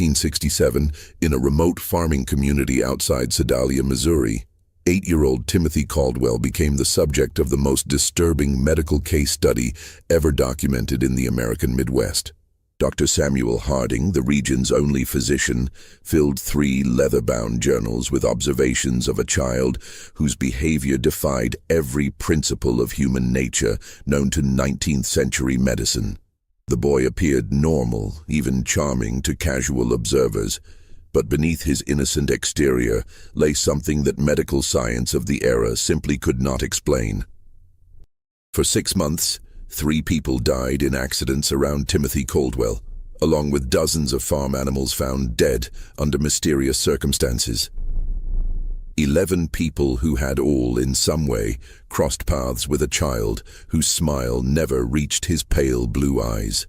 1867, in a remote farming community outside Sedalia, Missouri, 8-year-old Timothy Caldwell became the subject of the most disturbing medical case study ever documented in the American Midwest. Dr. Samuel Harding, the region's only physician, filled 3 leather-bound journals with observations of a child whose behavior defied every principle of human nature known to 19th-century medicine. The boy appeared normal, even charming to casual observers, but beneath his innocent exterior lay something that medical science of the era simply could not explain. For 6 months, 3 people died in accidents around Timothy Caldwell, along with dozens of farm animals found dead under mysterious circumstances. 11 people who had all, in some way, crossed paths with a child whose smile never reached his pale blue eyes.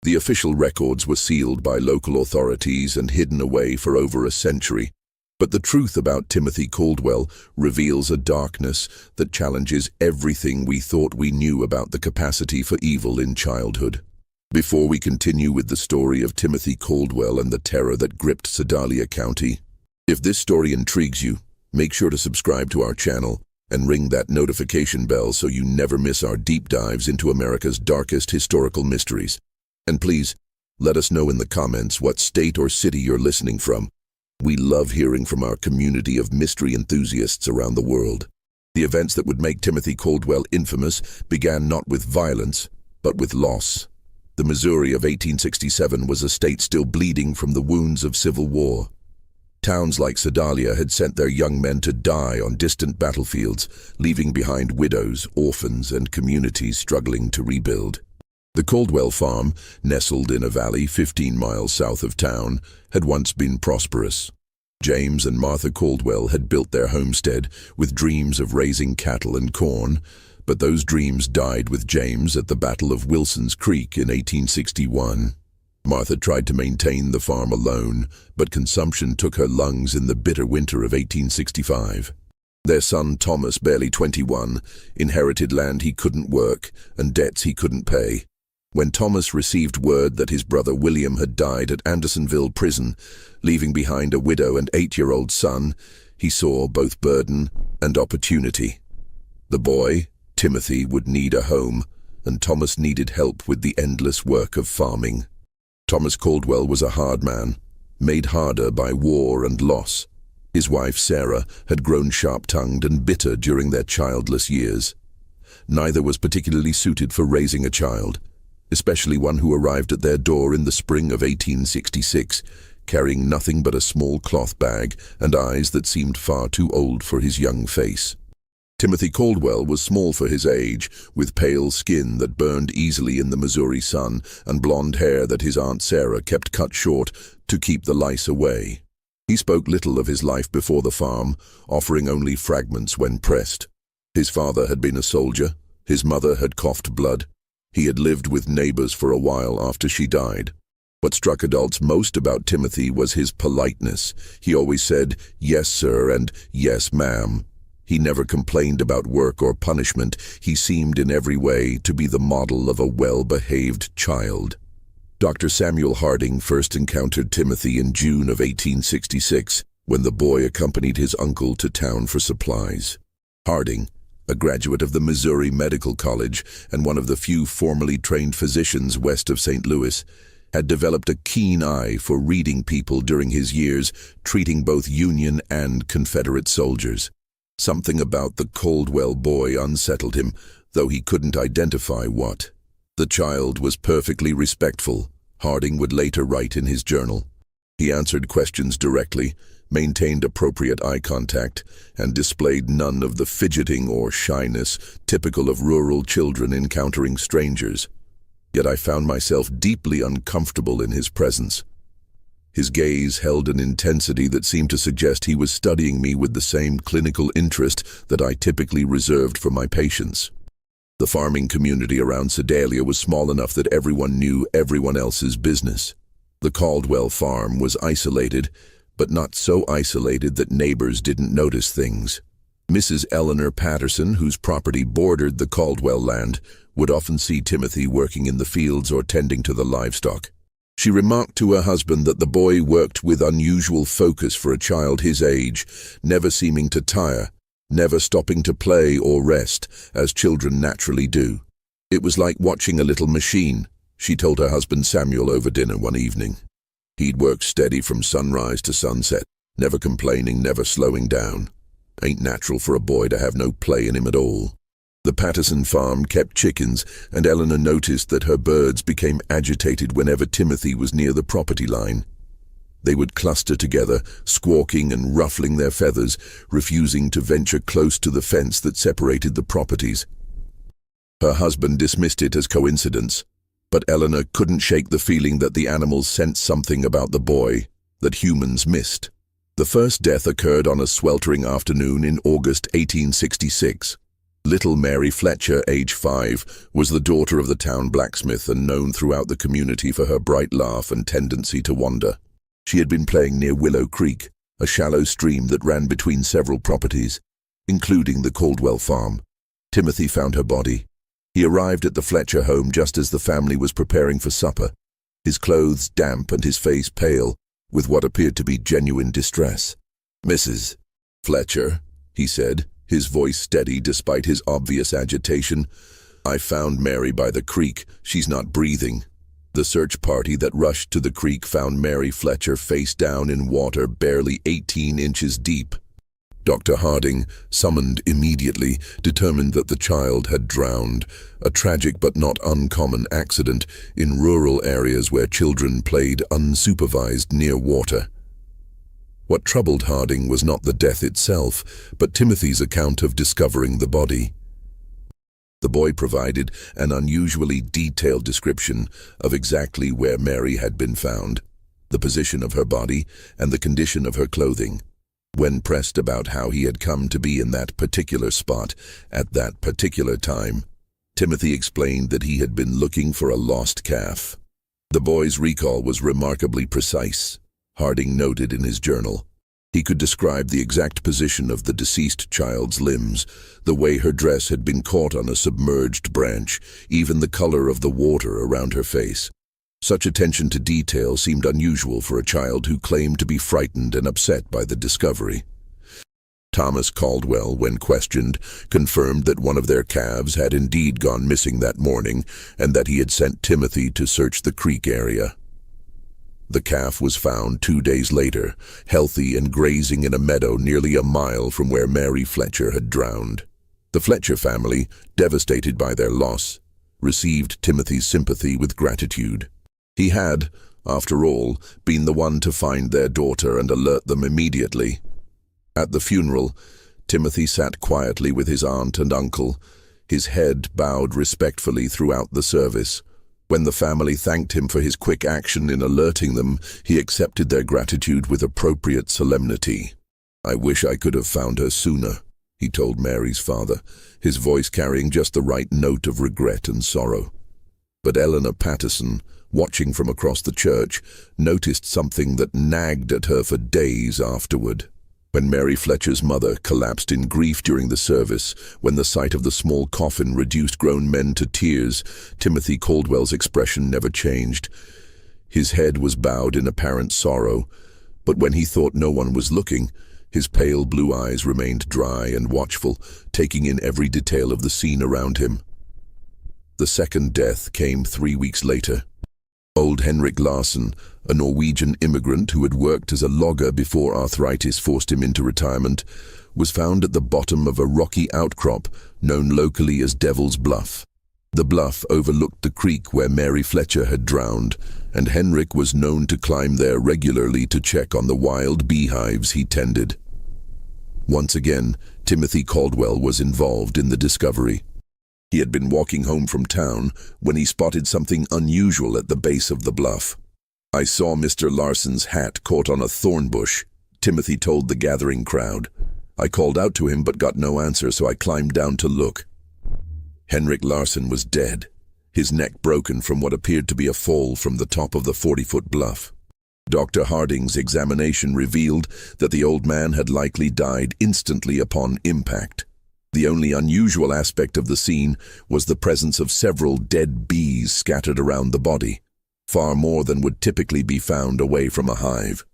The official records were sealed by local authorities and hidden away for over a century. But the truth about Timothy Caldwell reveals a darkness that challenges everything we thought we knew about the capacity for evil in childhood. Before we continue with the story of Timothy Caldwell and the terror that gripped Sedalia County, if this story intrigues you, make sure to subscribe to our channel and ring that notification bell so you never miss our deep dives into America's darkest historical mysteries. And please, let us know in the comments what state or city you're listening from. We love hearing from our community of mystery enthusiasts around the world. The events that would make Timothy Caldwell infamous began not with violence, but with loss. The Missouri of 1867 was a state still bleeding from the wounds of civil war. Towns like Sedalia had sent their young men to die on distant battlefields, leaving behind widows, orphans, and communities struggling to rebuild. The Caldwell farm, nestled in a valley 15 miles south of town, had once been prosperous. James and Martha Caldwell had built their homestead with dreams of raising cattle and corn, but those dreams died with James at the Battle of Wilson's Creek in 1861. Martha tried to maintain the farm alone, but consumption took her lungs in the bitter winter of 1865. Their son Thomas, barely 21, inherited land he couldn't work and debts he couldn't pay. When Thomas received word that his brother William had died at Andersonville prison, leaving behind a widow and 8-year-old son, he saw both burden and opportunity. The boy, Timothy, would need a home, and Thomas needed help with the endless work of farming. Thomas Caldwell was a hard man, made harder by war and loss. His wife, Sarah, had grown sharp-tongued and bitter during their childless years. Neither was particularly suited for raising a child, especially one who arrived at their door in the spring of 1866, carrying nothing but a small cloth bag and eyes that seemed far too old for his young face. Timothy Caldwell was small for his age, with pale skin that burned easily in the Missouri sun and blonde hair that his Aunt Sarah kept cut short to keep the lice away. He spoke little of his life before the farm, offering only fragments when pressed. His father had been a soldier, his mother had coughed blood. He had lived with neighbors for a while after she died. What struck adults most about Timothy was his politeness. He always said, "Yes, sir," and "Yes, ma'am." He never complained about work or punishment. He seemed in every way to be the model of a well-behaved child. Dr. Samuel Harding first encountered Timothy in June of 1866, when the boy accompanied his uncle to town for supplies. Harding, a graduate of the Missouri Medical College and one of the few formally trained physicians west of St. Louis, had developed a keen eye for reading people during his years treating both Union and Confederate soldiers. Something about the Caldwell boy unsettled him, though he couldn't identify what. The child was perfectly respectful, Harding would later write in his journal. He answered questions directly, maintained appropriate eye contact, and displayed none of the fidgeting or shyness typical of rural children encountering strangers. Yet I found myself deeply uncomfortable in his presence. His gaze held an intensity that seemed to suggest he was studying me with the same clinical interest that I typically reserved for my patients. The farming community around Sedalia was small enough that everyone knew everyone else's business. The Caldwell farm was isolated, but not so isolated that neighbors didn't notice things. Mrs. Eleanor Patterson, whose property bordered the Caldwell land, would often see Timothy working in the fields or tending to the livestock. She remarked to her husband that the boy worked with unusual focus for a child his age, never seeming to tire, never stopping to play or rest, as children naturally do. It was like watching a little machine, she told her husband Samuel over dinner one evening. He'd work steady from sunrise to sunset, never complaining, never slowing down. Ain't natural for a boy to have no play in him at all. The Patterson farm kept chickens, and Eleanor noticed that her birds became agitated whenever Timothy was near the property line. They would cluster together, squawking and ruffling their feathers, refusing to venture close to the fence that separated the properties. Her husband dismissed it as coincidence, but Eleanor couldn't shake the feeling that the animals sensed something about the boy that humans missed. The first death occurred on a sweltering afternoon in August 1866. Little Mary Fletcher, age 5, was the daughter of the town blacksmith and known throughout the community for her bright laugh and tendency to wander. She had been playing near Willow Creek, a shallow stream that ran between several properties, including the Caldwell farm. Timothy found her body. He arrived at the Fletcher home just as the family was preparing for supper, his clothes damp and his face pale, with what appeared to be genuine distress. "Mrs. Fletcher," he said, his voice steady despite his obvious agitation, "I found Mary by the creek. She's not breathing." The search party that rushed to the creek found Mary Fletcher face down in water barely 18 inches deep. Dr. Harding, summoned immediately, determined that the child had drowned, a tragic but not uncommon accident in rural areas where children played unsupervised near water. What troubled Harding was not the death itself, but Timothy's account of discovering the body. The boy provided an unusually detailed description of exactly where Mary had been found, the position of her body, and the condition of her clothing. When pressed about how he had come to be in that particular spot at that particular time, Timothy explained that he had been looking for a lost calf. The boy's recall was remarkably precise, Harding noted in his journal. He could describe the exact position of the deceased child's limbs, the way her dress had been caught on a submerged branch, even the color of the water around her face. Such attention to detail seemed unusual for a child who claimed to be frightened and upset by the discovery. Thomas Caldwell, when questioned, confirmed that one of their calves had indeed gone missing that morning and that he had sent Timothy to search the creek area. The calf was found 2 days later, healthy and grazing in a meadow nearly a mile from where Mary Fletcher had drowned. The Fletcher family, devastated by their loss, received Timothy's sympathy with gratitude. He had, after all, been the one to find their daughter and alert them immediately. At the funeral, Timothy sat quietly with his aunt and uncle, his head bowed respectfully throughout the service. When the family thanked him for his quick action in alerting them, he accepted their gratitude with appropriate solemnity. "I wish I could have found her sooner," he told Mary's father, his voice carrying just the right note of regret and sorrow. But Eleanor Patterson, watching from across the church, noticed something that nagged at her for days afterward. When Mary Fletcher's mother collapsed in grief during the service, when the sight of the small coffin reduced grown men to tears, Timothy Caldwell's expression never changed. His head was bowed in apparent sorrow, but when he thought no one was looking, his pale blue eyes remained dry and watchful, taking in every detail of the scene around him. The second death came 3 weeks later. Old Henrik Larsson, a Norwegian immigrant who had worked as a logger before arthritis forced him into retirement, was found at the bottom of a rocky outcrop known locally as Devil's Bluff. The bluff overlooked the creek where Mary Fletcher had drowned, and Henrik was known to climb there regularly to check on the wild beehives he tended. Once again, Timothy Caldwell was involved in the discovery. He had been walking home from town when he spotted something unusual at the base of the bluff. "I saw Mr. Larsson's hat caught on a thorn bush," Timothy told the gathering crowd. "I called out to him but got no answer, so I climbed down to look." Henrik Larsson was dead, his neck broken from what appeared to be a fall from the top of the 40-foot bluff. Dr. Harding's examination revealed that the old man had likely died instantly upon impact. The only unusual aspect of the scene was the presence of several dead bees scattered around the body. far more than would typically be found away from a hive.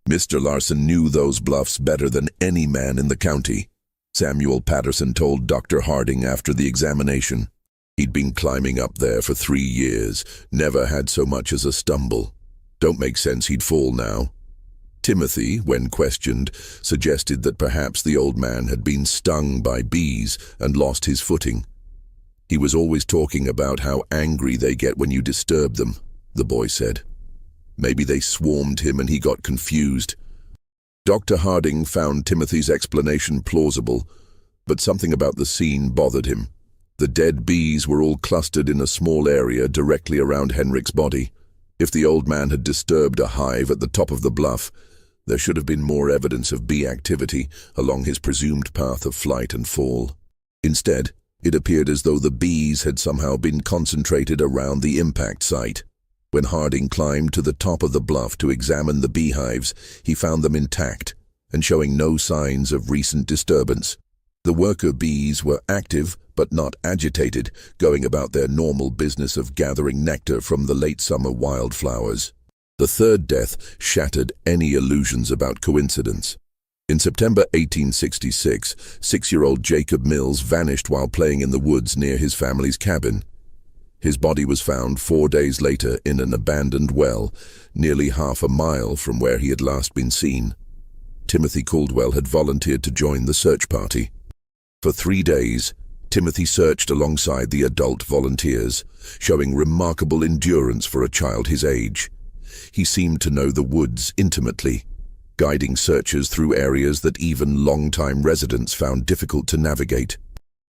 Mr. Larson knew those bluffs better than any man in the county, Samuel Patterson told Dr. Harding after the examination. He'd been climbing up there for 3 years, never had so much as a stumble. Don't make sense he'd fall now. Timothy, when questioned, suggested that perhaps the old man had been stung by bees and lost his footing. He was always talking about how angry they get when you disturb them, the boy said. Maybe they swarmed him and he got confused. Dr. Harding found Timothy's explanation plausible, but something about the scene bothered him. The dead bees were all clustered in a small area directly around Henrik's body. If the old man had disturbed a hive at the top of the bluff, there should have been more evidence of bee activity along his presumed path of flight and fall. Instead, it appeared as though the bees had somehow been concentrated around the impact site. When Harding climbed to the top of the bluff to examine the beehives, he found them intact and showing no signs of recent disturbance. The worker bees were active but not agitated, going about their normal business of gathering nectar from the late summer wildflowers. The third death shattered any illusions about coincidence. In September 1866, 6-year-old Jacob Mills vanished while playing in the woods near his family's cabin. His body was found 4 days later in an abandoned well, nearly half a mile from where he had last been seen. Timothy Caldwell had volunteered to join the search party. For 3 days, Timothy searched alongside the adult volunteers, showing remarkable endurance for a child his age. He seemed to know the woods intimately, guiding searchers through areas that even long-time residents found difficult to navigate.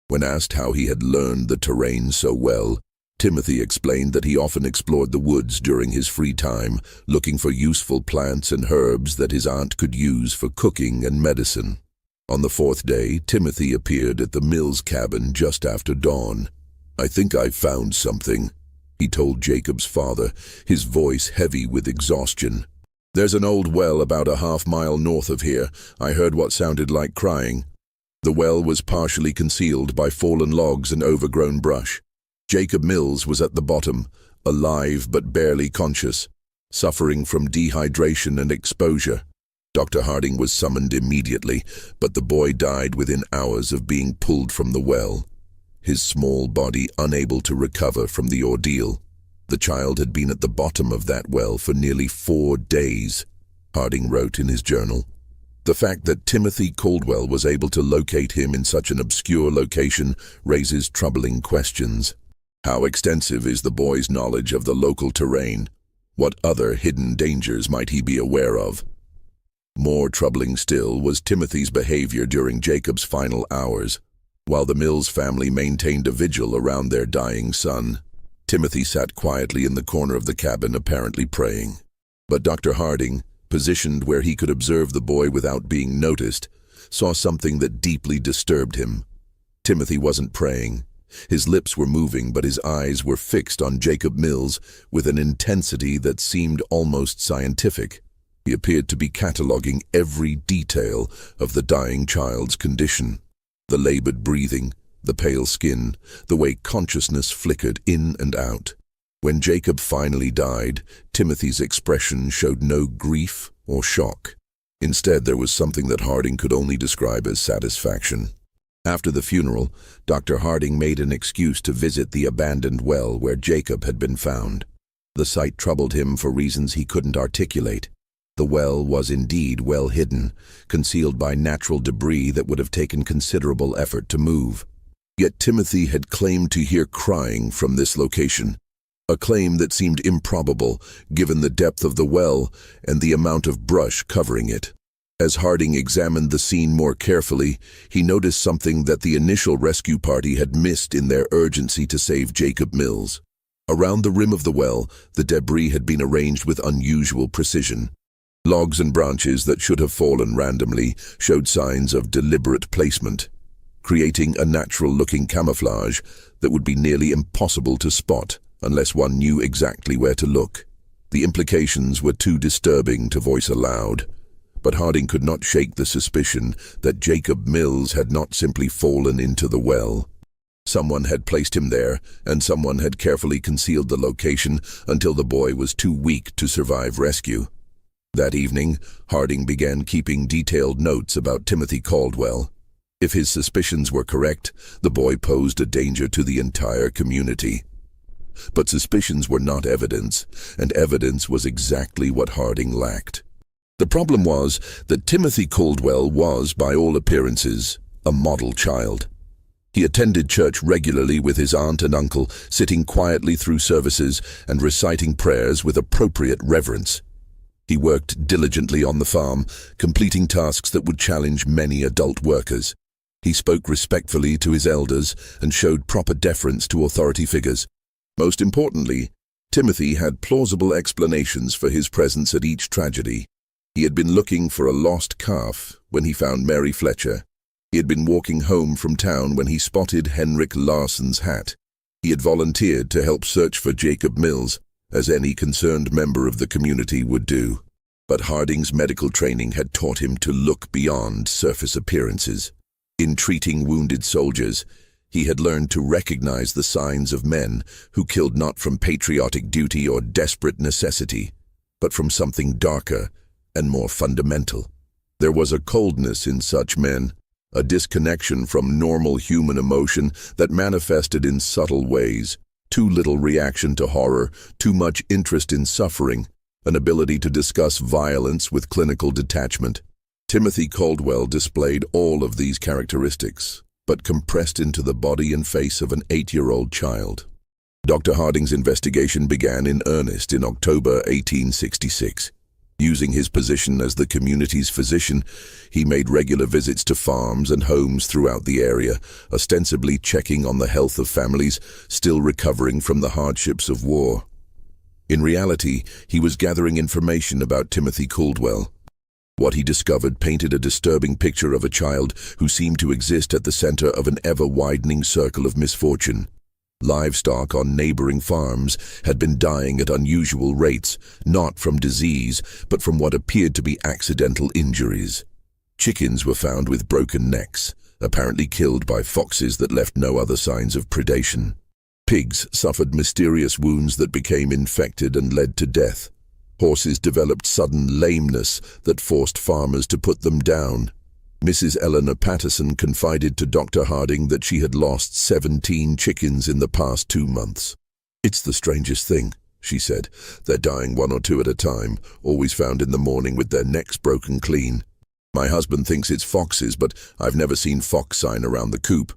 When asked how he had learned the terrain so well, Timothy explained that he often explored the woods during his free time, looking for useful plants and herbs that his aunt could use for cooking and medicine. On the 4th day, Timothy appeared at the Mills cabin just after dawn. "I think I've found something," he told Jacob's father, his voice heavy with exhaustion. "There's an old well about a half-mile north of here. I heard what sounded like crying." The well was partially concealed by fallen logs and overgrown brush. Jacob Mills was at the bottom, alive but barely conscious, suffering from dehydration and exposure. Dr. Harding was summoned immediately, but the boy died within hours of being pulled from the well, his small body unable to recover from the ordeal. The child had been at the bottom of that well for nearly 4 days, Harding wrote in his journal. The fact that Timothy Caldwell was able to locate him in such an obscure location raises troubling questions. How extensive is the boy's knowledge of the local terrain? What other hidden dangers might he be aware of? More troubling still was Timothy's behavior during Jacob's final hours. While the Mills family maintained a vigil around their dying son, Timothy sat quietly in the corner of the cabin, apparently praying. But Dr. Harding, positioned where he could observe the boy without being noticed, saw something that deeply disturbed him. Timothy wasn't praying. His lips were moving, but his eyes were fixed on Jacob Mills with an intensity that seemed almost scientific. He appeared to be cataloging every detail of the dying child's condition. The labored breathing, the pale skin, the way consciousness flickered in and out. When Jacob finally died, Timothy's expression showed no grief or shock. Instead, there was something that Harding could only describe as satisfaction. After the funeral, Dr. Harding made an excuse to visit the abandoned well where Jacob had been found. The site troubled him for reasons he couldn't articulate. The well was indeed well hidden, concealed by natural debris that would have taken considerable effort to move. Yet Timothy had claimed to hear crying from this location, a claim that seemed improbable given the depth of the well and the amount of brush covering it. As Harding examined the scene more carefully, he noticed something that the initial rescue party had missed in their urgency to save Jacob Mills. Around the rim of the well, the debris had been arranged with unusual precision. Logs and branches that should have fallen randomly showed signs of deliberate placement, creating a natural-looking camouflage that would be nearly impossible to spot unless one knew exactly where to look. The implications were too disturbing to voice aloud, but Harding could not shake the suspicion that Jacob Mills had not simply fallen into the well. Someone had placed him there, and someone had carefully concealed the location until the boy was too weak to survive rescue. That evening, Harding began keeping detailed notes about Timothy Caldwell. If his suspicions were correct, the boy posed a danger to the entire community. But suspicions were not evidence, and evidence was exactly what Harding lacked. The problem was that Timothy Caldwell was, by all appearances, a model child. He attended church regularly with his aunt and uncle, sitting quietly through services and reciting prayers with appropriate reverence. He worked diligently on the farm, completing tasks that would challenge many adult workers. He spoke respectfully to his elders and showed proper deference to authority figures. Most importantly, Timothy had plausible explanations for his presence at each tragedy. He had been looking for a lost calf when he found Mary Fletcher. He had been walking home from town when he spotted Henrik Larsson's hat. He had volunteered to help search for Jacob Mills, as any concerned member of the community would do. But Harding's medical training had taught him to look beyond surface appearances. In treating wounded soldiers, he had learned to recognize the signs of men who killed not from patriotic duty or desperate necessity, but from something darker and more fundamental. There was a coldness in such men, a disconnection from normal human emotion that manifested in subtle ways: too little reaction to horror, too much interest in suffering, an ability to discuss violence with clinical detachment. Timothy Caldwell displayed all of these characteristics, but compressed into the body and face of an 8-year-old child. Dr. Harding's investigation began in earnest in October 1866. Using his position as the community's physician, he made regular visits to farms and homes throughout the area, ostensibly checking on the health of families still recovering from the hardships of war. In reality, he was gathering information about Timothy Caldwell. What he discovered painted a disturbing picture of a child who seemed to exist at the center of an ever-widening circle of misfortune. Livestock on neighboring farms had been dying at unusual rates, not from disease, but from what appeared to be accidental injuries. Chickens were found with broken necks, apparently killed by foxes that left no other signs of predation. Pigs suffered mysterious wounds that became infected and led to death. Horses developed sudden lameness that forced farmers to put them down. Mrs. Eleanor Patterson confided to Dr. Harding that she had lost 17 chickens in the past 2 months. "It's the strangest thing," she said. "They're dying 1 or 2 at a time, always found in the morning with their necks broken clean. My husband thinks it's foxes, but I've never seen fox sign around the coop.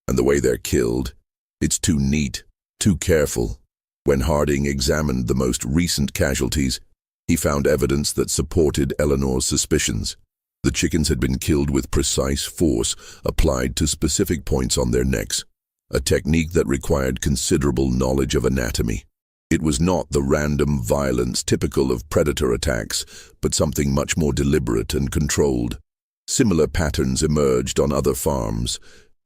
And the way they're killed, it's too neat, too careful." When Harding examined the most recent casualties, he found evidence that supported Eleanor's suspicions. The chickens had been killed with precise force applied to specific points on their necks, a technique that required considerable knowledge of anatomy. It was not the random violence typical of predator attacks, but something much more deliberate and controlled. Similar patterns emerged on other farms.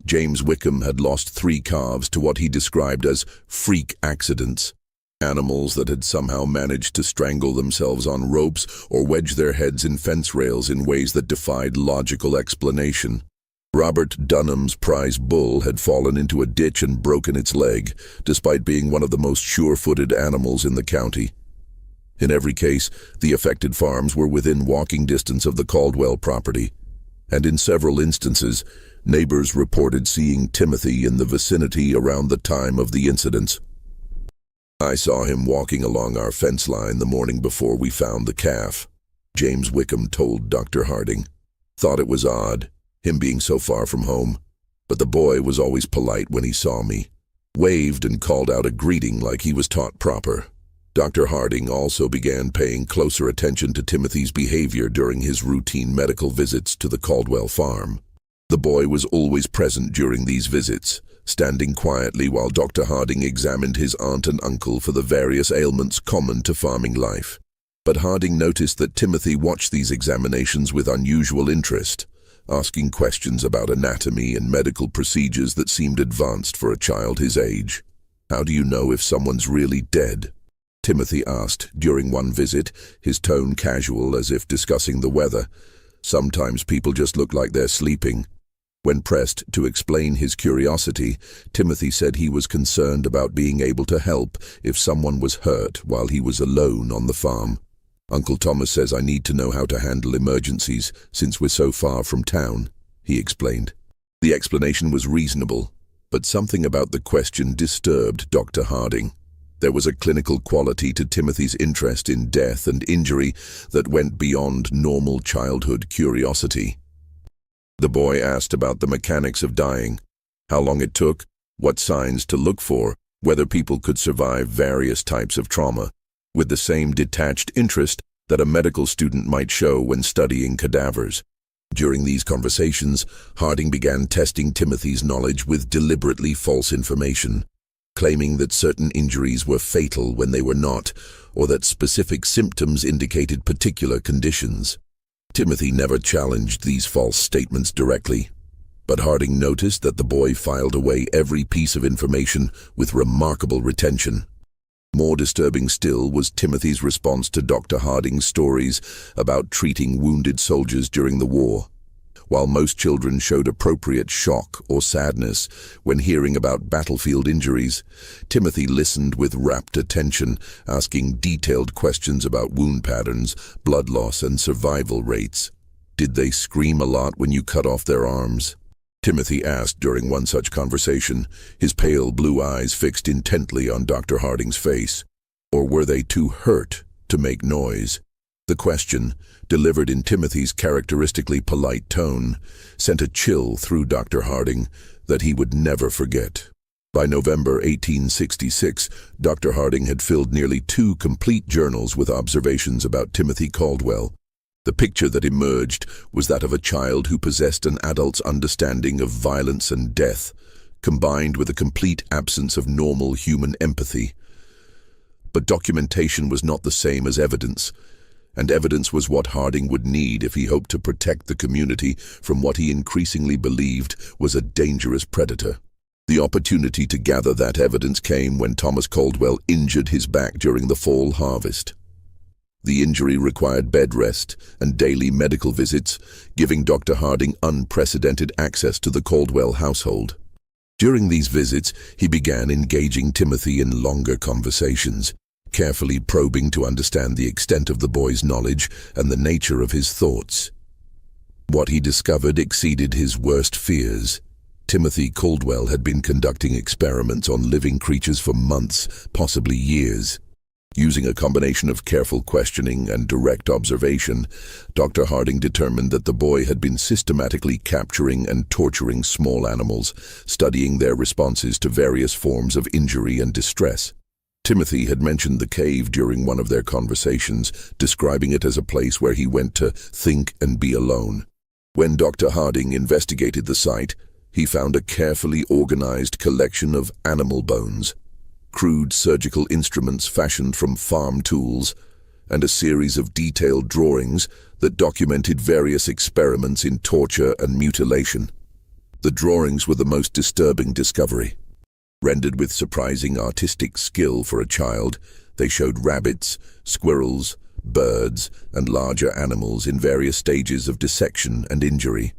James Wickham had lost 3 calves to what he described as freak accidents. Animals that had somehow managed to strangle themselves on ropes or wedge their heads in fence rails in ways that defied logical explanation. Robert Dunham's prize bull had fallen into a ditch and broken its leg, despite being one of the most sure-footed animals in the county. In every case, the affected farms were within walking distance of the Caldwell property, and in several instances, neighbors reported seeing Timothy in the vicinity around the time of the incidents. "I saw him walking along our fence line the morning before we found the calf," James Wickham told Dr. Harding. "Thought it was odd, him being so far from home, but the boy was always polite when he saw me. Waved and called out a greeting like he was taught proper." Dr. Harding also began paying closer attention to Timothy's behavior during his routine medical visits to the Caldwell farm. The boy was always present during these visits, standing quietly while Dr. Harding examined his aunt and uncle for the various ailments common to farming life. But Harding noticed that Timothy watched these examinations with unusual interest, asking questions about anatomy and medical procedures that seemed advanced for a child his age. "How do you know if someone's really dead?" Timothy asked during one visit, his tone casual as if discussing the weather. "Sometimes people just look like they're sleeping." When pressed to explain his curiosity, Timothy said he was concerned about being able to help if someone was hurt while he was alone on the farm. "Uncle Thomas says I need to know how to handle emergencies since we're so far from town," he explained. The explanation was reasonable, but something about the question disturbed Dr. Harding. There was a clinical quality to Timothy's interest in death and injury that went beyond normal childhood curiosity. The boy asked about the mechanics of dying, how long it took, what signs to look for, whether people could survive various types of trauma, with the same detached interest that a medical student might show when studying cadavers. During these conversations, Harding began testing Timothy's knowledge with deliberately false information, claiming that certain injuries were fatal when they were not, or that specific symptoms indicated particular conditions. Timothy never challenged these false statements directly, but Harding noticed that the boy filed away every piece of information with remarkable retention. More disturbing still was Timothy's response to Dr. Harding's stories about treating wounded soldiers during the war. While most children showed appropriate shock or sadness when hearing about battlefield injuries, Timothy listened with rapt attention, asking detailed questions about wound patterns, blood loss, and survival rates. "Did they scream a lot when you cut off their arms?" Timothy asked during one such conversation, his pale blue eyes fixed intently on Dr. Harding's face. "Or were they too hurt to make noise?" The question, delivered in Timothy's characteristically polite tone, sent a chill through Dr. Harding that he would never forget. By November 1866, Dr. Harding had filled nearly 2 complete journals with observations about Timothy Caldwell. The picture that emerged was that of a child who possessed an adult's understanding of violence and death, combined with a complete absence of normal human empathy. But documentation was not the same as evidence, and evidence was what Harding would need if he hoped to protect the community from what he increasingly believed was a dangerous predator. The opportunity to gather that evidence came when Thomas Caldwell injured his back during the fall harvest. The injury required bed rest and daily medical visits, giving Dr. Harding unprecedented access to the Caldwell household. During these visits, he began engaging Timothy in longer conversations, carefully probing to understand the extent of the boy's knowledge and the nature of his thoughts. What he discovered exceeded his worst fears. Timothy Caldwell had been conducting experiments on living creatures for months, possibly years. Using a combination of careful questioning and direct observation, Dr. Harding determined that the boy had been systematically capturing and torturing small animals, studying their responses to various forms of injury and distress. Timothy had mentioned the cave during one of their conversations, describing it as a place where he went to think and be alone. When Dr. Harding investigated the site, he found a carefully organized collection of animal bones, crude surgical instruments fashioned from farm tools, and a series of detailed drawings that documented various experiments in torture and mutilation. The drawings were the most disturbing discovery. Rendered with surprising artistic skill for a child, they showed rabbits, squirrels, birds, and larger animals in various stages of dissection and injury.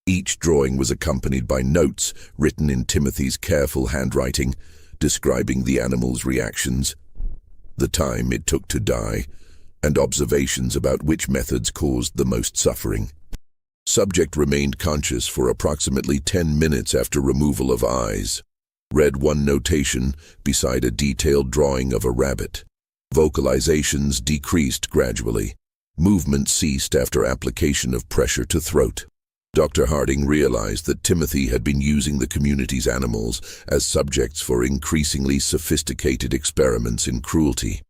Each drawing was accompanied by notes written in Timothy's careful handwriting, describing the animal's reactions, the time it took to die, and observations about which methods caused the most suffering. Subject remained conscious for approximately 10 minutes after removal of eyes. Read one notation beside a detailed drawing of a rabbit. Vocalizations decreased gradually. Movement ceased after application of pressure to throat. Dr. Harding realized that Timothy had been using the community's animals as subjects for increasingly sophisticated experiments in cruelty.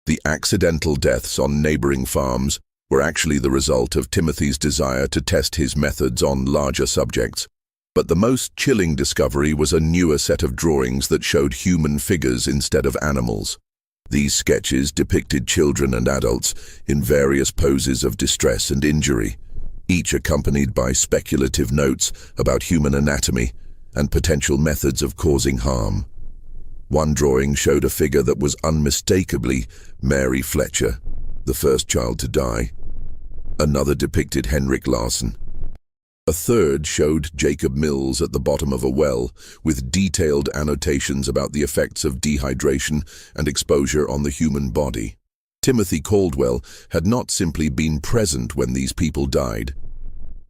The accidental deaths on neighboring farms were actually the result of Timothy's desire to test his methods on larger subjects. But the most chilling discovery was a newer set of drawings that showed human figures instead of animals. These sketches depicted children and adults in various poses of distress and injury, each accompanied by speculative notes about human anatomy and potential methods of causing harm. One drawing showed a figure that was unmistakably Mary Fletcher, the first child to die. Another depicted Henrik Larsen, A third showed Jacob Mills at the bottom of a well, with detailed annotations about the effects of dehydration and exposure on the human body. Timothy Caldwell had not simply been present when these people died.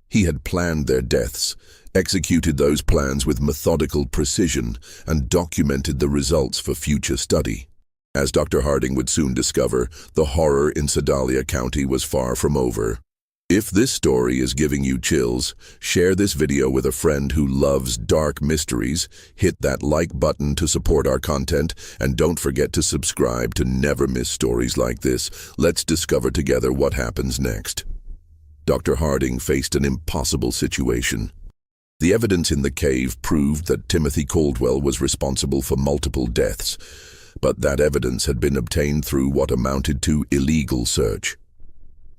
He had planned their deaths, executed those plans with methodical precision, and documented the results for future study. As Dr. Harding would soon discover, the horror in Sedalia County was far from over. If this story is giving you chills, share this video with a friend who loves dark mysteries, hit that like button to support our content, and don't forget to subscribe to never miss stories like this. Let's discover together what happens next. Dr. Harding faced an impossible situation. The evidence in the cave proved that Timothy Caldwell was responsible for multiple deaths, but that evidence had been obtained through what amounted to illegal search.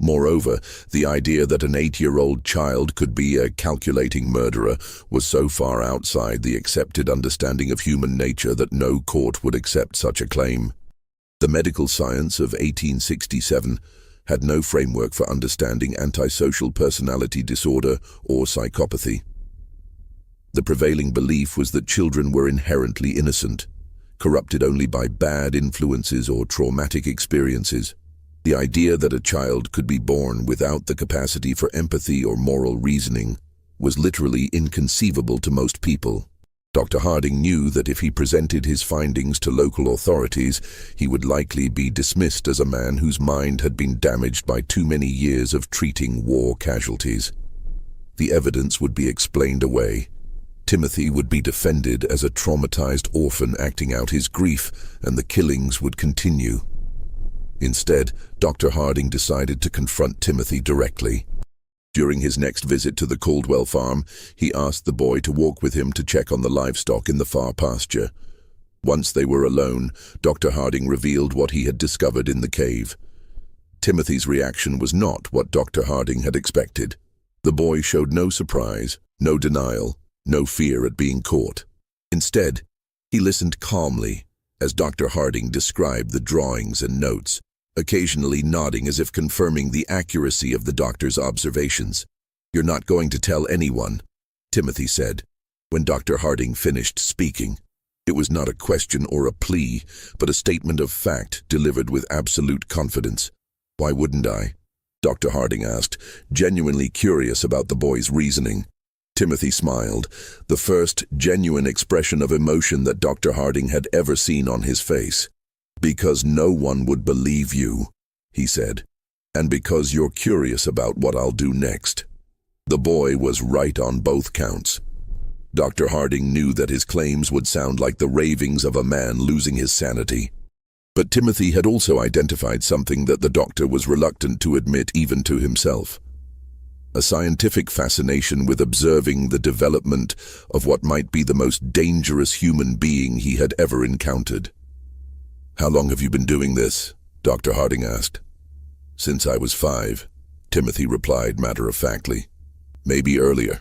Moreover, the idea that an 8-year-old child could be a calculating murderer was so far outside the accepted understanding of human nature that no court would accept such a claim. The medical science of 1867 had no framework for understanding antisocial personality disorder or psychopathy. The prevailing belief was that children were inherently innocent, corrupted only by bad influences or traumatic experiences. The idea that a child could be born without the capacity for empathy or moral reasoning was literally inconceivable to most people. Dr. Harding knew that if he presented his findings to local authorities, he would likely be dismissed as a man whose mind had been damaged by too many years of treating war casualties. The evidence would be explained away. Timothy would be defended as a traumatized orphan acting out his grief, and the killings would continue. Instead, Dr. Harding decided to confront Timothy directly. During his next visit to the Caldwell farm, he asked the boy to walk with him to check on the livestock in the far pasture. Once they were alone, Dr. Harding revealed what he had discovered in the cave. Timothy's reaction was not what Dr. Harding had expected. The boy showed no surprise, no denial, no fear at being caught. Instead, he listened calmly as Dr. Harding described the drawings and notes, occasionally nodding as if confirming the accuracy of the doctor's observations. "You're not going to tell anyone," Timothy said, when Dr. Harding finished speaking. It was not a question or a plea, but a statement of fact delivered with absolute confidence. "Why wouldn't I?" Dr. Harding asked, genuinely curious about the boy's reasoning. Timothy smiled, the first genuine expression of emotion that Dr. Harding had ever seen on his face. "Because no one would believe you," he said, "and because you're curious about what I'll do next." The boy was right on both counts. Dr. Harding knew that his claims would sound like the ravings of a man losing his sanity. But Timothy had also identified something that the doctor was reluctant to admit even to himself: a scientific fascination with observing the development of what might be the most dangerous human being he had ever encountered. "How long have you been doing this?" Dr. Harding asked. "Since I was 5, Timothy replied matter-of-factly. "Maybe earlier.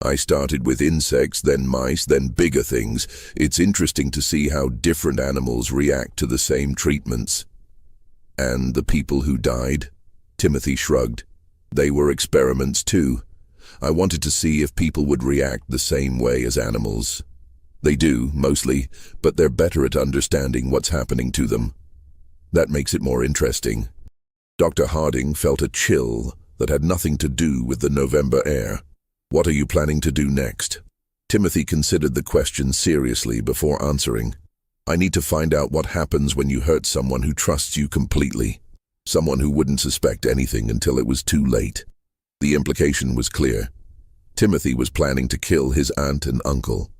I started with insects, then mice, then bigger things. It's interesting to see how different animals react to the same treatments." "And the people who died?" Timothy shrugged. "They were experiments too. I wanted to see if people would react the same way as animals. They do, mostly, but they're better at understanding what's happening to them. That makes it more interesting." Dr. Harding felt a chill that had nothing to do with the November air. "What are you planning to do next?" Timothy considered the question seriously before answering. "I need to find out what happens when you hurt someone who trusts you completely. Someone who wouldn't suspect anything until it was too late." The implication was clear. Timothy was planning to kill his aunt and uncle.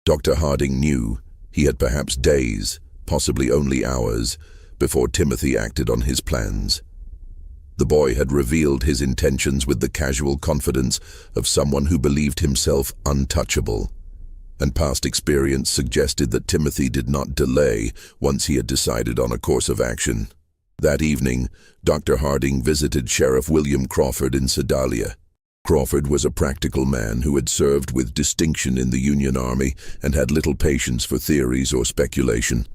Dr. Harding knew he had perhaps days, possibly only hours, before Timothy acted on his plans. The boy had revealed his intentions with the casual confidence of someone who believed himself untouchable, and past experience suggested that Timothy did not delay once he had decided on a course of action. That evening, Dr. Harding visited Sheriff William Crawford in Sedalia. Crawford was a practical man who had served with distinction in the Union Army and had little patience for theories or speculation.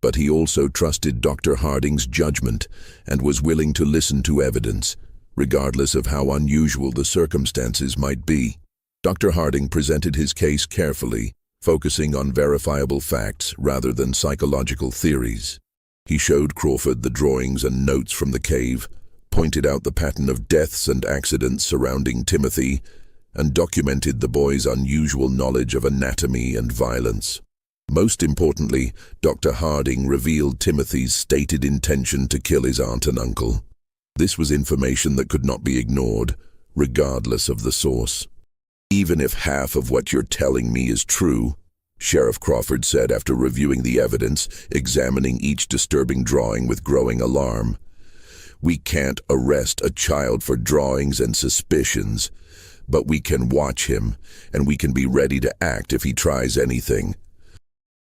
But he also trusted Dr. Harding's judgment and was willing to listen to evidence, regardless of how unusual the circumstances might be. Dr. Harding presented his case carefully, focusing on verifiable facts rather than psychological theories. He showed Crawford the drawings and notes from the cave, pointed out the pattern of deaths and accidents surrounding Timothy, and documented the boy's unusual knowledge of anatomy and violence. Most importantly, Dr. Harding revealed Timothy's stated intention to kill his aunt and uncle. This was information that could not be ignored, regardless of the source. "Even if half of what you're telling me is true," Sheriff Crawford said after reviewing the evidence, examining each disturbing drawing with growing alarm, "we can't arrest a child for drawings and suspicions, but we can watch him, and we can be ready to act if he tries anything."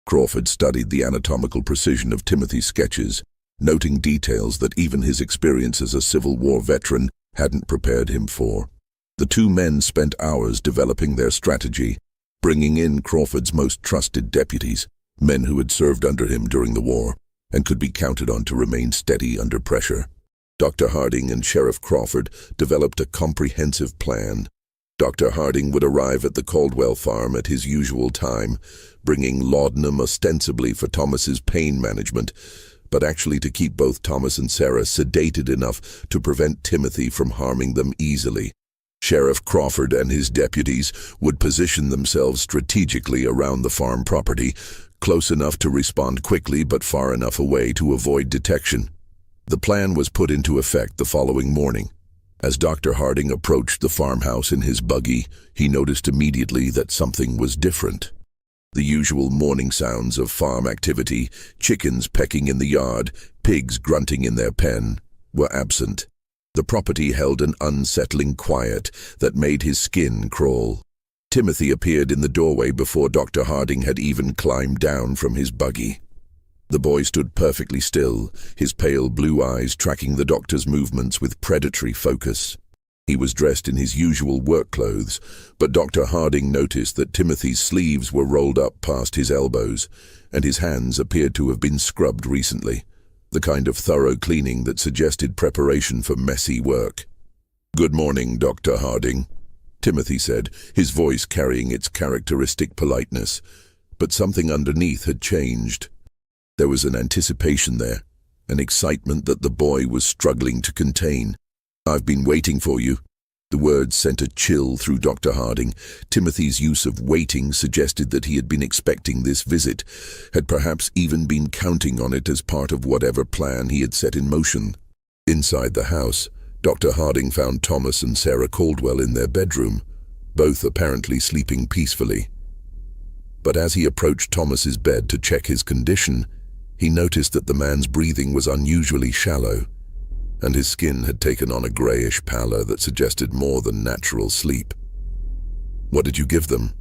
Crawford studied the anatomical precision of Timothy's sketches, noting details that even his experience as a Civil War veteran hadn't prepared him for. The two men spent hours developing their strategy, bringing in Crawford's most trusted deputies, men who had served under him during the war and could be counted on to remain steady under pressure. Dr. Harding and Sheriff Crawford developed a comprehensive plan. Dr. Harding would arrive at the Caldwell farm at his usual time, bringing laudanum ostensibly for Thomas's pain management, but actually to keep both Thomas and Sarah sedated enough to prevent Timothy from harming them easily. Sheriff Crawford and his deputies would position themselves strategically around the farm property, close enough to respond quickly but far enough away to avoid detection. The plan was put into effect the following morning. As Dr. Harding approached the farmhouse in his buggy, he noticed immediately that something was different. The usual morning sounds of farm activity, chickens pecking in the yard, pigs grunting in their pen, were absent. The property held an unsettling quiet that made his skin crawl. Timothy appeared in the doorway before Dr. Harding had even climbed down from his buggy. The boy stood perfectly still, his pale blue eyes tracking the doctor's movements with predatory focus. He was dressed in his usual work clothes, but Dr. Harding noticed that Timothy's sleeves were rolled up past his elbows, and his hands appeared to have been scrubbed recently, the kind of thorough cleaning that suggested preparation for messy work. "Good morning, Dr. Harding," Timothy said, his voice carrying its characteristic politeness, but something underneath had changed. There was an anticipation there, an excitement that the boy was struggling to contain. "I've been waiting for you." The words sent a chill through Dr. Harding. Timothy's use of waiting suggested that he had been expecting this visit, had perhaps even been counting on it as part of whatever plan he had set in motion. Inside the house, Dr. Harding found Thomas and Sarah Caldwell in their bedroom, both apparently sleeping peacefully. But as he approached Thomas's bed to check his condition, he noticed that the man's breathing was unusually shallow, and his skin had taken on a grayish pallor that suggested more than natural sleep. "What did you give them?"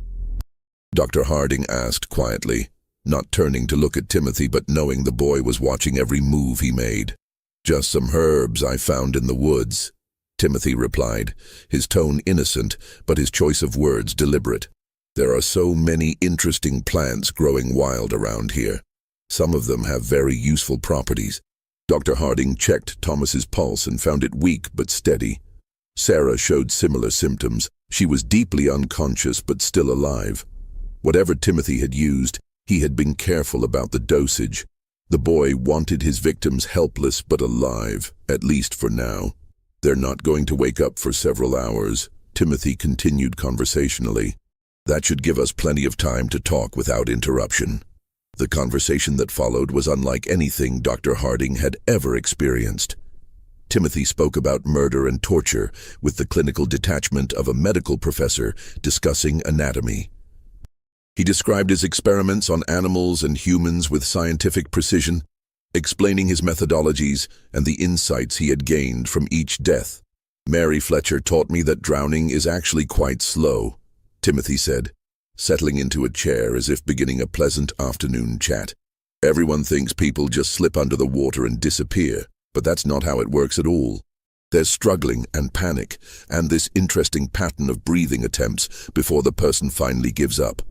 Dr. Harding asked quietly, not turning to look at Timothy but knowing the boy was watching every move he made. "Just some herbs I found in the woods," Timothy replied, his tone innocent but his choice of words deliberate. "There are so many interesting plants growing wild around here. Some of them have very useful properties." Dr. Harding checked Thomas's pulse and found it weak but steady. Sarah showed similar symptoms. She was deeply unconscious but still alive. Whatever Timothy had used, he had been careful about the dosage. The boy wanted his victims helpless but alive, at least for now. "They're not going to wake up for several hours," Timothy continued conversationally. "That should give us plenty of time to talk without interruption." The conversation that followed was unlike anything Dr. Harding had ever experienced. Timothy spoke about murder and torture with the clinical detachment of a medical professor discussing anatomy. He described his experiments on animals and humans with scientific precision, explaining his methodologies and the insights he had gained from each death. "Mary Fletcher taught me that drowning is actually quite slow," Timothy said, settling into a chair as if beginning a pleasant afternoon chat. "Everyone thinks people just slip under the water and disappear, but that's not how it works at all. There's struggling and panic, and this interesting pattern of breathing attempts before the person finally gives up.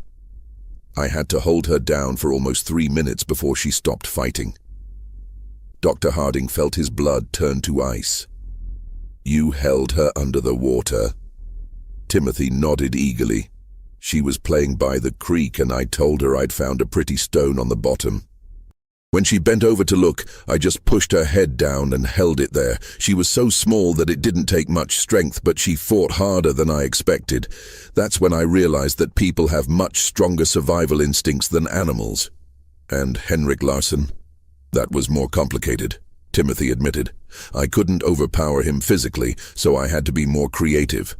I had to hold her down for almost 3 minutes before she stopped fighting." Dr. Harding felt his blood turn to ice. You held her under the water. Timothy nodded eagerly. She was playing by the creek and I told her I'd found a pretty stone on the bottom. When she bent over to look, I just pushed her head down and held it there. She was so small that it didn't take much strength, but she fought harder than I expected. That's when I realized that people have much stronger survival instincts than animals. And Henrik Larsson? That was more complicated, Timothy admitted. I couldn't overpower him physically, so I had to be more creative.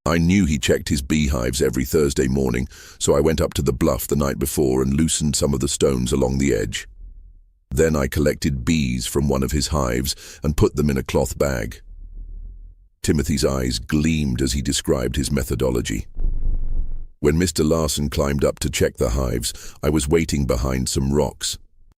I knew he checked his beehives every Thursday morning, so I went up to the bluff the night before and loosened some of the stones along the edge. Then I collected bees from one of his hives and put them in a cloth bag. Timothy's eyes gleamed as he described his methodology. When Mr. Larsson climbed up to check the hives, I was waiting behind some rocks.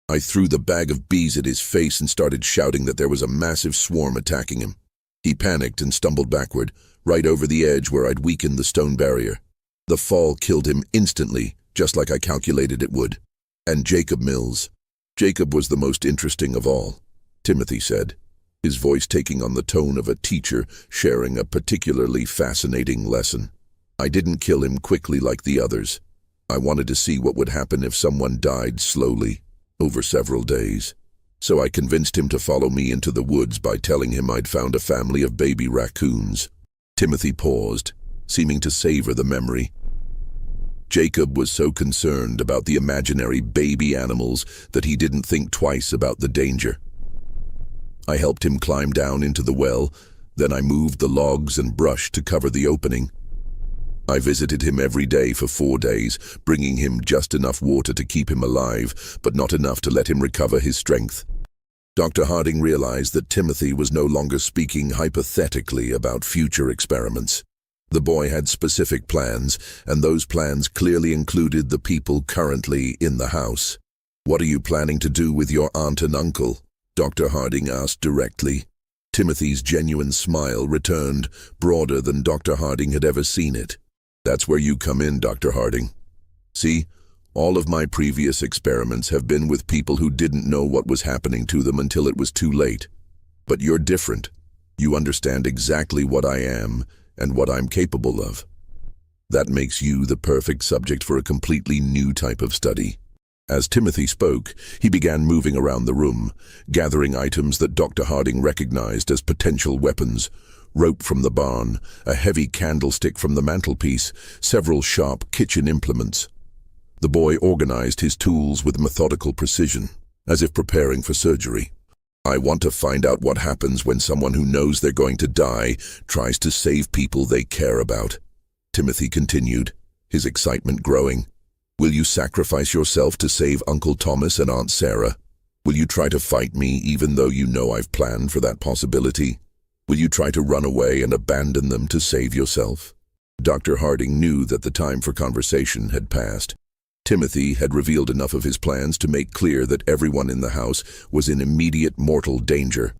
I threw the bag of bees at his face and started shouting that there was a massive swarm attacking him. He panicked and stumbled backward, right over the edge where I'd weakened the stone barrier. The fall killed him instantly, just like I calculated it would. And Jacob Mills. Jacob was the most interesting of all, Timothy said, his voice taking on the tone of a teacher sharing a particularly fascinating lesson. I didn't kill him quickly like the others. I wanted to see what would happen if someone died slowly, over several days. So I convinced him to follow me into the woods by telling him I'd found a family of baby raccoons. Timothy paused, seeming to savor the memory. Jacob was so concerned about the imaginary baby animals that he didn't think twice about the danger. I helped him climb down into the well, then I moved the logs and brush to cover the opening. I visited him every day for 4 days, bringing him just enough water to keep him alive, but not enough to let him recover his strength. Dr. Harding realized that Timothy was no longer speaking hypothetically about future experiments. The boy had specific plans, and those plans clearly included the people currently in the house. "What are you planning to do with your aunt and uncle?" Dr. Harding asked directly. Timothy's genuine smile returned, broader than Dr. Harding had ever seen it. "That's where you come in, Dr. Harding. See, all of my previous experiments have been with people who didn't know what was happening to them until it was too late. But you're different. You understand exactly what I am and what I'm capable of. That makes you the perfect subject for a completely new type of study." As Timothy spoke, he began moving around the room, gathering items that Dr. Harding recognized as potential weapons: rope from the barn, a heavy candlestick from the mantelpiece, several sharp kitchen implements. The boy organized his tools with methodical precision, as if preparing for surgery. "I want to find out what happens when someone who knows they're going to die tries to save people they care about," Timothy continued, his excitement growing. "Will you sacrifice yourself to save Uncle Thomas and Aunt Sarah? Will you try to fight me even though you know I've planned for that possibility? Will you try to run away and abandon them to save yourself?" Dr. Harding knew that the time for conversation had passed. Timothy had revealed enough of his plans to make clear that everyone in the house was in immediate mortal danger.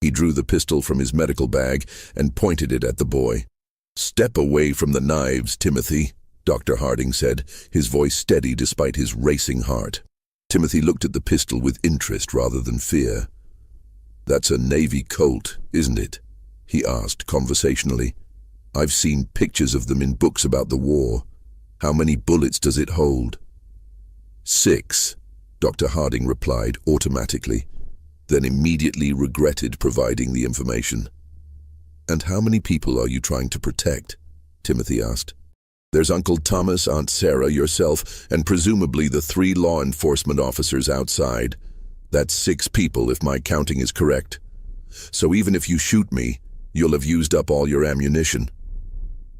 He drew the pistol from his medical bag and pointed it at the boy. "Step away from the knives, Timothy," Dr. Harding said, his voice steady despite his racing heart. Timothy looked at the pistol with interest rather than fear. "That's a Navy Colt, isn't it?" he asked conversationally. "I've seen pictures of them in books about the war. How many bullets does it hold?" "6, Dr. Harding replied automatically, then immediately regretted providing the information. "And how many people are you trying to protect?" Timothy asked. "There's Uncle Thomas, Aunt Sarah, yourself, and presumably the 3 law enforcement officers outside. That's 6 people if my counting is correct. So even if you shoot me, you'll have used up all your ammunition."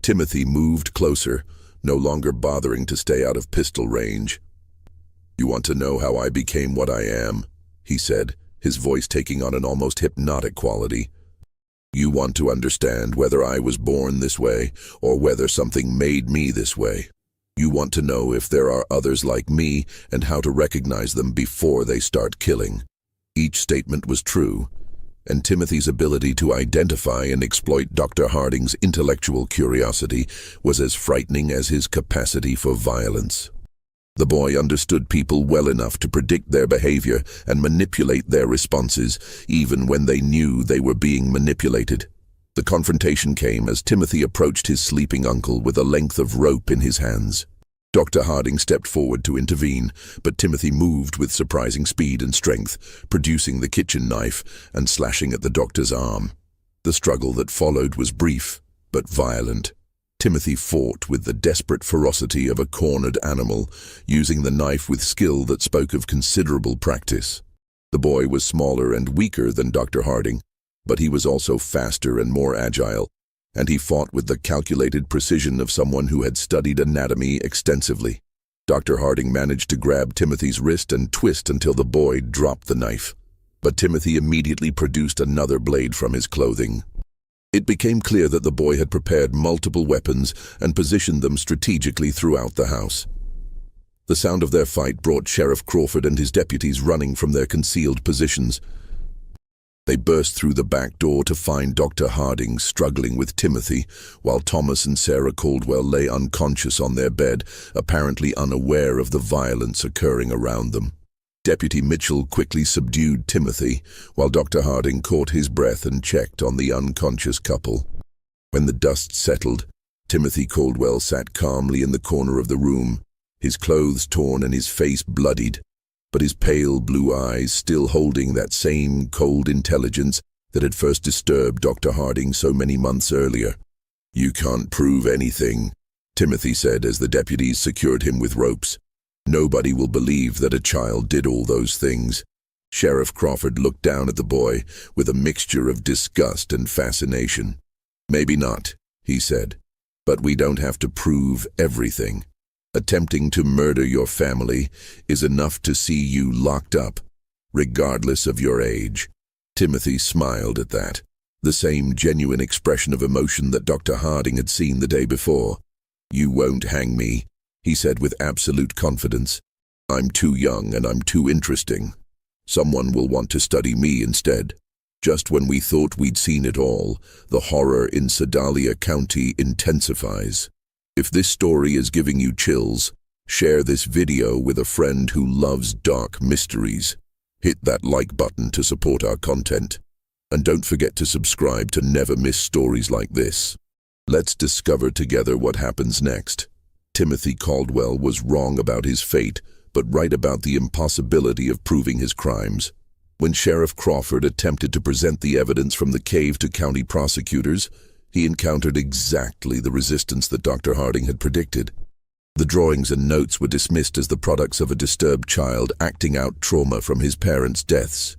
Timothy moved closer, no longer bothering to stay out of pistol range. "You want to know how I became what I am?" he said, his voice taking on an almost hypnotic quality. "You want to understand whether I was born this way or whether something made me this way. You want to know if there are others like me and how to recognize them before they start killing." Each statement was true, and Timothy's ability to identify and exploit Dr. Harding's intellectual curiosity was as frightening as his capacity for violence. The boy understood people well enough to predict their behavior and manipulate their responses, even when they knew they were being manipulated. The confrontation came as Timothy approached his sleeping uncle with a length of rope in his hands. Dr. Harding stepped forward to intervene, but Timothy moved with surprising speed and strength, producing the kitchen knife and slashing at the doctor's arm. The struggle that followed was brief, but violent. Timothy fought with the desperate ferocity of a cornered animal, using the knife with skill that spoke of considerable practice. The boy was smaller and weaker than Dr. Harding, but he was also faster and more agile, and he fought with the calculated precision of someone who had studied anatomy extensively. Dr. Harding managed to grab Timothy's wrist and twist until the boy dropped the knife. But Timothy immediately produced another blade from his clothing. It became clear that the boy had prepared multiple weapons and positioned them strategically throughout the house. The sound of their fight brought Sheriff Crawford and his deputies running from their concealed positions. They burst through the back door to find Dr. Harding struggling with Timothy, while Thomas and Sarah Caldwell lay unconscious on their bed, apparently unaware of the violence occurring around them. Deputy Mitchell quickly subdued Timothy, while Dr. Harding caught his breath and checked on the unconscious couple. When the dust settled, Timothy Caldwell sat calmly in the corner of the room, his clothes torn and his face bloodied, but his pale blue eyes still holding that same cold intelligence that had first disturbed Dr. Harding so many months earlier. "You can't prove anything," Timothy said as the deputies secured him with ropes. "Nobody will believe that a child did all those things." Sheriff Crawford looked down at the boy with a mixture of disgust and fascination. "Maybe not," he said, "but we don't have to prove everything. Attempting to murder your family is enough to see you locked up, regardless of your age." Timothy smiled at that, the same genuine expression of emotion that Dr. Harding had seen the day before. "You won't hang me," he said with absolute confidence. "I'm too young and I'm too interesting. Someone will want to study me instead." Just when we thought we'd seen it all, the horror in Sedalia County intensifies. If this story is giving you chills, share this video with a friend who loves dark mysteries. Hit that like button to support our content. And don't forget to subscribe to never miss stories like this. Let's discover together what happens next. Timothy Caldwell was wrong about his fate, but right about the impossibility of proving his crimes. When Sheriff Crawford attempted to present the evidence from the cave to county prosecutors, he encountered exactly the resistance that Dr. Harding had predicted. The drawings and notes were dismissed as the products of a disturbed child acting out trauma from his parents' deaths.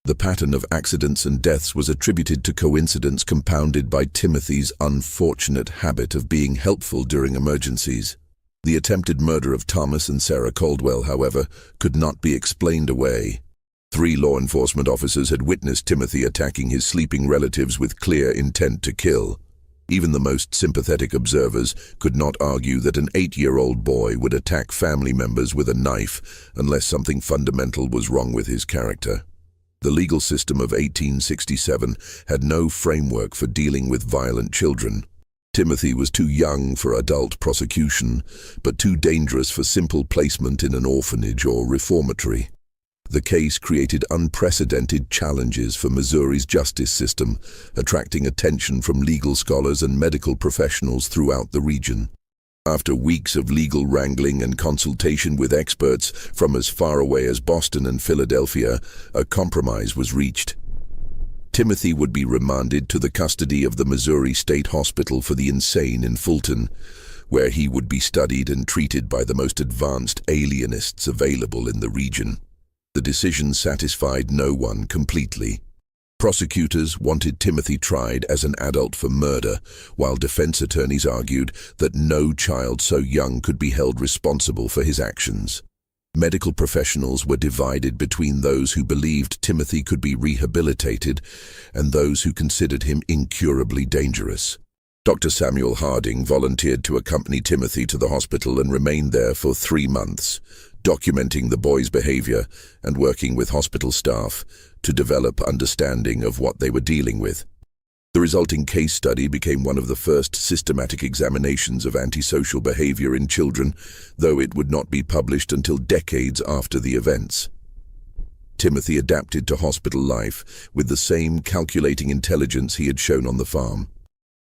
The pattern of accidents and deaths was attributed to coincidence compounded by Timothy's unfortunate habit of being helpful during emergencies. The attempted murder of Thomas and Sarah Caldwell, however, could not be explained away. 3 law enforcement officers had witnessed Timothy attacking his sleeping relatives with clear intent to kill. Even the most sympathetic observers could not argue that an 8-year-old boy would attack family members with a knife unless something fundamental was wrong with his character. The legal system of 1867 had no framework for dealing with violent children. Timothy was too young for adult prosecution, but too dangerous for simple placement in an orphanage or reformatory. The case created unprecedented challenges for Missouri's justice system, attracting attention from legal scholars and medical professionals throughout the region. After weeks of legal wrangling and consultation with experts from as far away as Boston and Philadelphia, a compromise was reached. Timothy would be remanded to the custody of the Missouri State Hospital for the Insane in Fulton, where he would be studied and treated by the most advanced alienists available in the region. The decision satisfied no one completely. Prosecutors wanted Timothy tried as an adult for murder, while defense attorneys argued that no child so young could be held responsible for his actions. Medical professionals were divided between those who believed Timothy could be rehabilitated and those who considered him incurably dangerous. Dr. Samuel Harding volunteered to accompany Timothy to the hospital and remained there for 3 months, documenting the boy's behavior and working with hospital staff to develop understanding of what they were dealing with. The resulting case study became one of the first systematic examinations of antisocial behavior in children, though it would not be published until decades after the events. Timothy adapted to hospital life with the same calculating intelligence he had shown on the farm.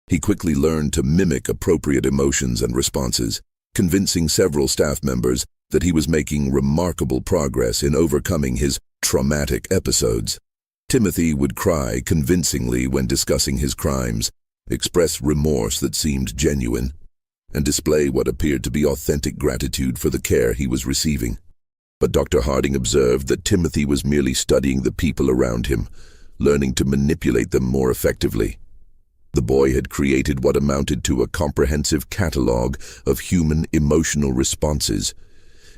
He quickly learned to mimic appropriate emotions and responses, convincing several staff members that he was making remarkable progress in overcoming his traumatic episodes. Timothy would cry convincingly when discussing his crimes, express remorse that seemed genuine, and display what appeared to be authentic gratitude for the care he was receiving. But Dr. Harding observed that Timothy was merely studying the people around him, learning to manipulate them more effectively. The boy had created what amounted to a comprehensive catalogue of human emotional responses,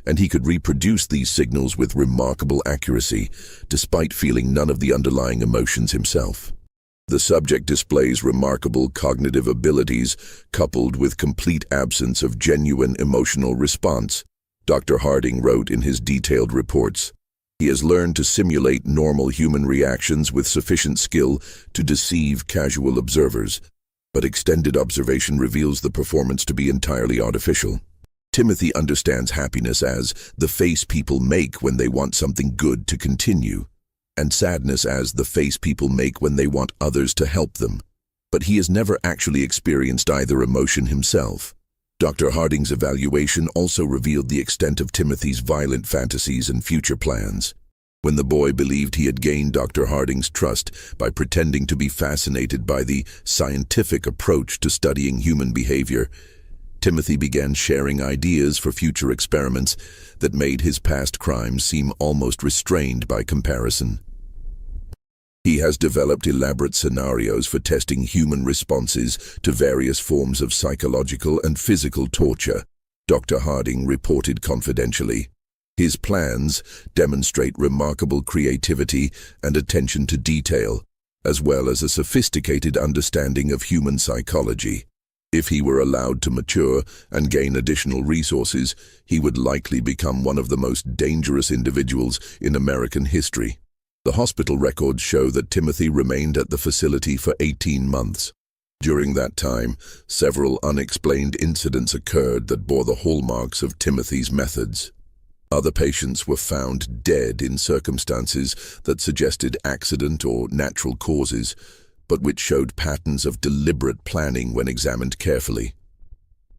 and he could reproduce these signals with remarkable accuracy, despite feeling none of the underlying emotions himself. The subject displays remarkable cognitive abilities, coupled with complete absence of genuine emotional response, Dr. Harding wrote in his detailed reports. He has learned to simulate normal human reactions with sufficient skill to deceive casual observers, but extended observation reveals the performance to be entirely artificial. Timothy understands happiness as the face people make when they want something good to continue, and sadness as the face people make when they want others to help them. But he has never actually experienced either emotion himself. Dr. Harding's evaluation also revealed the extent of Timothy's violent fantasies and future plans. When the boy believed he had gained Dr. Harding's trust by pretending to be fascinated by the scientific approach to studying human behavior, Timothy began sharing ideas for future experiments that made his past crimes seem almost restrained by comparison. He has developed elaborate scenarios for testing human responses to various forms of psychological and physical torture, Dr. Harding reported confidentially. His plans demonstrate remarkable creativity and attention to detail, as well as a sophisticated understanding of human psychology. If he were allowed to mature and gain additional resources, he would likely become one of the most dangerous individuals in American history. The hospital records show that Timothy remained at the facility for 18 months. During that time, several unexplained incidents occurred that bore the hallmarks of Timothy's methods. Other patients were found dead in circumstances that suggested accident or natural causes, but which showed patterns of deliberate planning when examined carefully.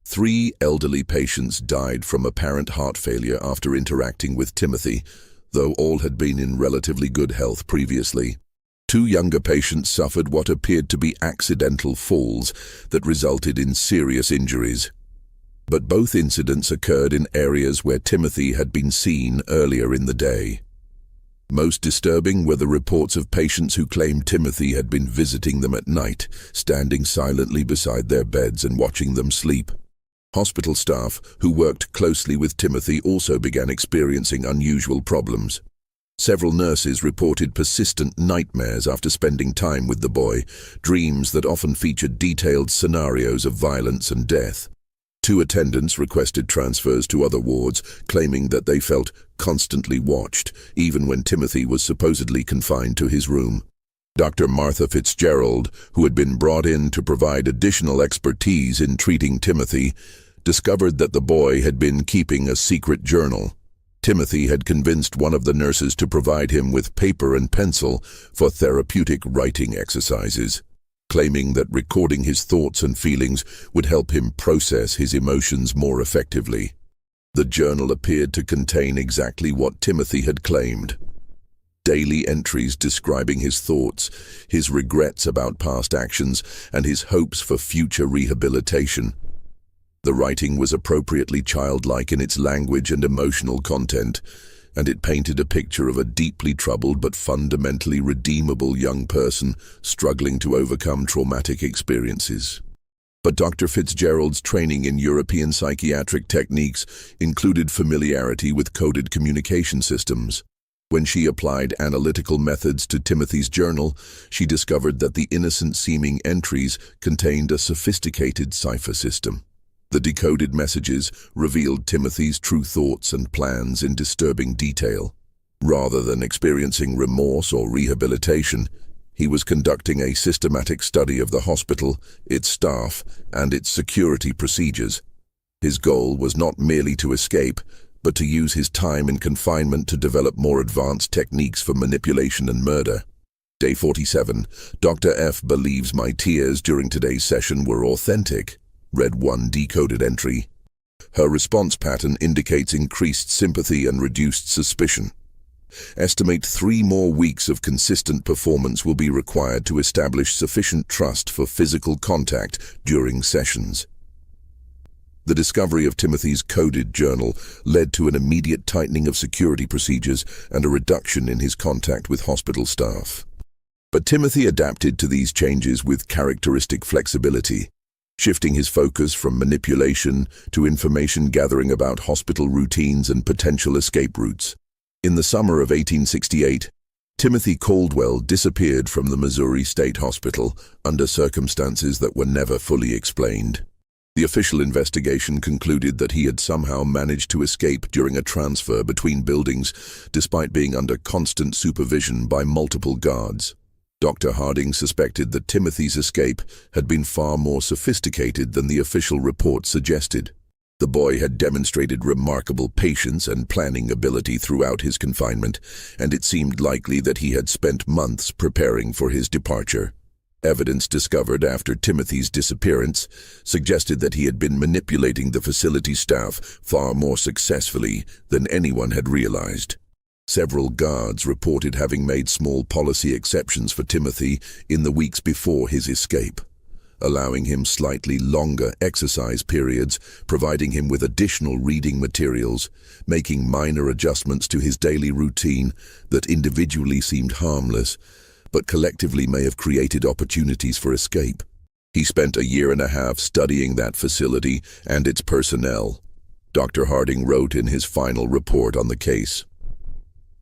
3 elderly patients died from apparent heart failure after interacting with Timothy, though all had been in relatively good health previously. 2 younger patients suffered what appeared to be accidental falls that resulted in serious injuries. But both incidents occurred in areas where Timothy had been seen earlier in the day. Most disturbing were the reports of patients who claimed Timothy had been visiting them at night, standing silently beside their beds and watching them sleep. Hospital staff who worked closely with Timothy also began experiencing unusual problems. Several nurses reported persistent nightmares after spending time with the boy, dreams that often featured detailed scenarios of violence and death. 2 attendants requested transfers to other wards, claiming that they felt constantly watched, even when Timothy was supposedly confined to his room. Dr. Martha Fitzgerald, who had been brought in to provide additional expertise in treating Timothy, discovered that the boy had been keeping a secret journal. Timothy had convinced one of the nurses to provide him with paper and pencil for therapeutic writing exercises, claiming that recording his thoughts and feelings would help him process his emotions more effectively. The journal appeared to contain exactly what Timothy had claimed. Daily entries describing his thoughts, his regrets about past actions, and his hopes for future rehabilitation. The writing was appropriately childlike in its language and emotional content, and it painted a picture of a deeply troubled but fundamentally redeemable young person struggling to overcome traumatic experiences. But Dr. Fitzgerald's training in European psychiatric techniques included familiarity with coded communication systems. When she applied analytical methods to Timothy's journal, she discovered that the innocent-seeming entries contained a sophisticated cipher system. The decoded messages revealed Timothy's true thoughts and plans in disturbing detail. Rather than experiencing remorse or rehabilitation, he was conducting a systematic study of the hospital, its staff, and its security procedures. His goal was not merely to escape, but to use his time in confinement to develop more advanced techniques for manipulation and murder. Day 47. Dr. F believes my tears during today's session were authentic. Read 1 decoded entry. Her response pattern indicates increased sympathy and reduced suspicion. Estimate 3 more weeks of consistent performance will be required to establish sufficient trust for physical contact during sessions. The discovery of Timothy's coded journal led to an immediate tightening of security procedures and a reduction in his contact with hospital staff. But Timothy adapted to these changes with characteristic flexibility, shifting his focus from manipulation to information gathering about hospital routines and potential escape routes. In the summer of 1868, Timothy Caldwell disappeared from the Missouri State Hospital under circumstances that were never fully explained. The official investigation concluded that he had somehow managed to escape during a transfer between buildings, despite being under constant supervision by multiple guards. Dr. Harding suspected that Timothy's escape had been far more sophisticated than the official report suggested. The boy had demonstrated remarkable patience and planning ability throughout his confinement, and it seemed likely that he had spent months preparing for his departure. Evidence discovered after Timothy's disappearance suggested that he had been manipulating the facility staff far more successfully than anyone had realized. Several guards reported having made small policy exceptions for Timothy in the weeks before his escape, allowing him slightly longer exercise periods, providing him with additional reading materials, making minor adjustments to his daily routine that individually seemed harmless, but collectively may have created opportunities for escape. He spent a year and a half studying that facility and its personnel, Dr. Harding wrote in his final report on the case.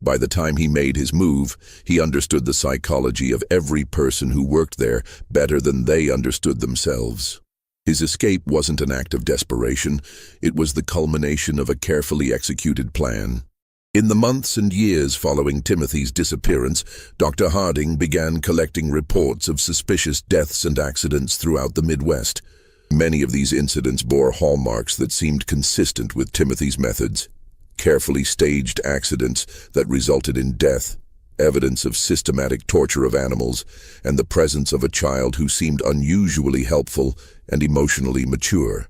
By the time he made his move, he understood the psychology of every person who worked there better than they understood themselves. His escape wasn't an act of desperation, it was the culmination of a carefully executed plan. In the months and years following Timothy's disappearance, Dr. Harding began collecting reports of suspicious deaths and accidents throughout the Midwest. Many of these incidents bore hallmarks that seemed consistent with Timothy's methods. Carefully staged accidents that resulted in death, evidence of systematic torture of animals, and the presence of a child who seemed unusually helpful and emotionally mature.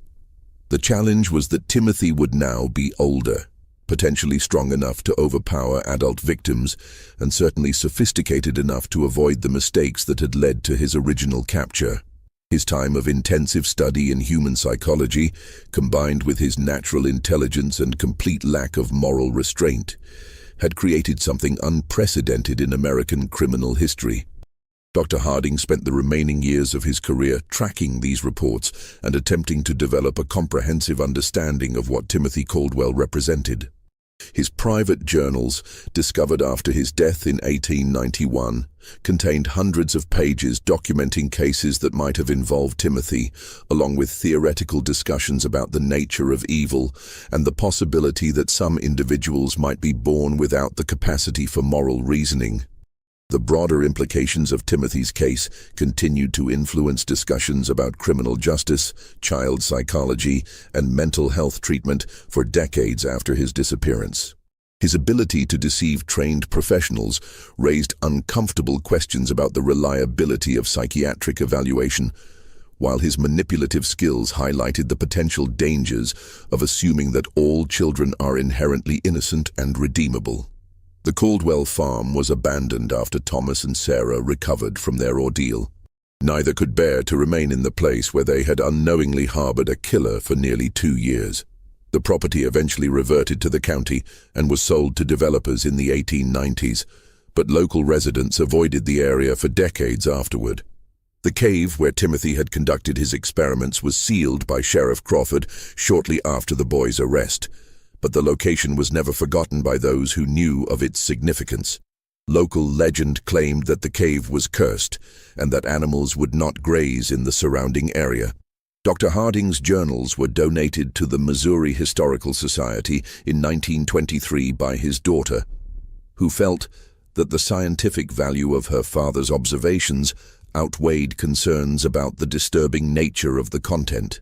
The challenge was that Timothy would now be older, potentially strong enough to overpower adult victims, and certainly sophisticated enough to avoid the mistakes that had led to his original capture. His time of intensive study in human psychology, combined with his natural intelligence and complete lack of moral restraint, had created something unprecedented in American criminal history. Dr. Harding spent the remaining years of his career tracking these reports and attempting to develop a comprehensive understanding of what Timothy Caldwell represented. His private journals, discovered after his death in 1891, contained hundreds of pages documenting cases that might have involved Timothy, along with theoretical discussions about the nature of evil and the possibility that some individuals might be born without the capacity for moral reasoning. The broader implications of Timothy's case continued to influence discussions about criminal justice, child psychology, and mental health treatment for decades after his disappearance. His ability to deceive trained professionals raised uncomfortable questions about the reliability of psychiatric evaluation, while his manipulative skills highlighted the potential dangers of assuming that all children are inherently innocent and redeemable. The Caldwell farm was abandoned after Thomas and Sarah recovered from their ordeal. Neither could bear to remain in the place where they had unknowingly harbored a killer for nearly 2 years. The property eventually reverted to the county and was sold to developers in the 1890s, but local residents avoided the area for decades afterward. The cave where Timothy had conducted his experiments was sealed by Sheriff Crawford shortly after the boy's arrest, but the location was never forgotten by those who knew of its significance. Local legend claimed that the cave was cursed and that animals would not graze in the surrounding area. Dr. Harding's journals were donated to the Missouri Historical Society in 1923 by his daughter, who felt that the scientific value of her father's observations outweighed concerns about the disturbing nature of the content.